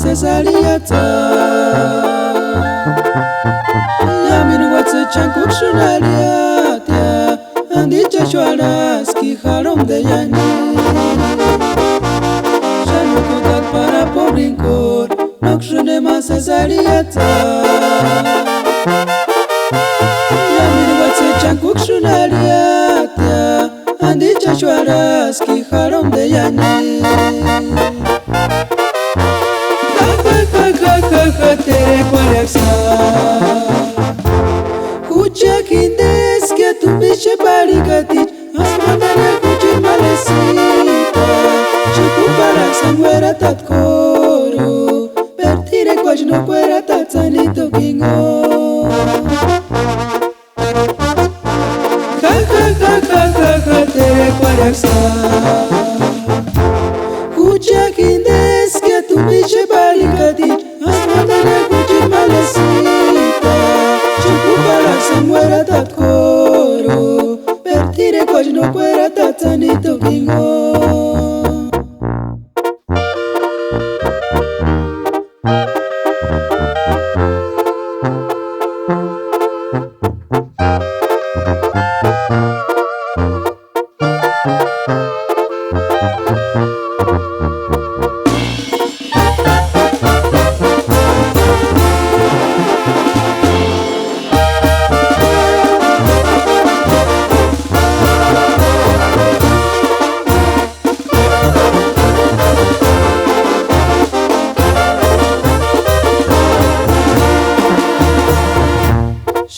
masesaliata Yamin watsa chankuk shunaliatia Andicha shwala ski harom de yani Shanukutak para pobrinkor Nokshune masesaliata Yamin watsa chankuk shunaliatia Andicha shwala ski harom de yani Tere coreaxa Kucha kindes que tu biche barigati Asmandare kuchin malesita Chiku baraxa muera tat coro Pertire quaj no cuera tat sanito kingo Tere coreaxa Kucha kindes que tu biche barigati Asmandare kuchin malesita Chiku baraxa muera tat coro Pertire quaj no cuera tat sanito kingo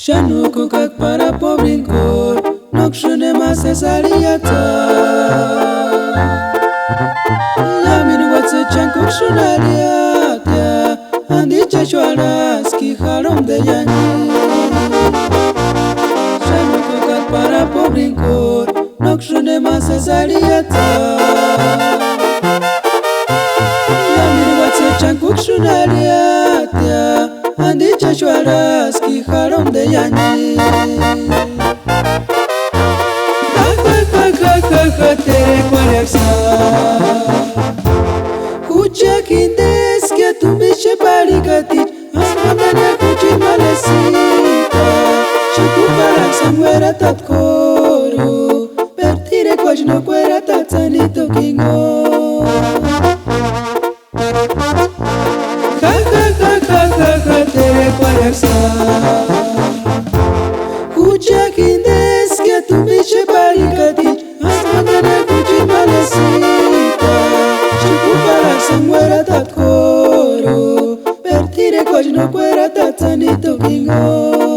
Shanuku kak para pobrinkor Nokshune masesaliata Yamin watsa chankuk shunaliatia Andicha shwala ski harom de yani Shanuku kak para pobrinkor Nokshune masesaliata Yamin watsa chankuk shunaliatia Andicha shwala ski harom de yani Tere coreaxa Kucha kindes que tu biche barigati Asmandare kuchin malesita Chiku baraxa muera tat coro Pertire quaj no cuera tat sanito kingo Tere coreaxa Kucha kindes que tu biche barigati Asmandare kuchin malesita Chiku baraxa muera tat coro Pertire quaj no cuera tat sanito kingo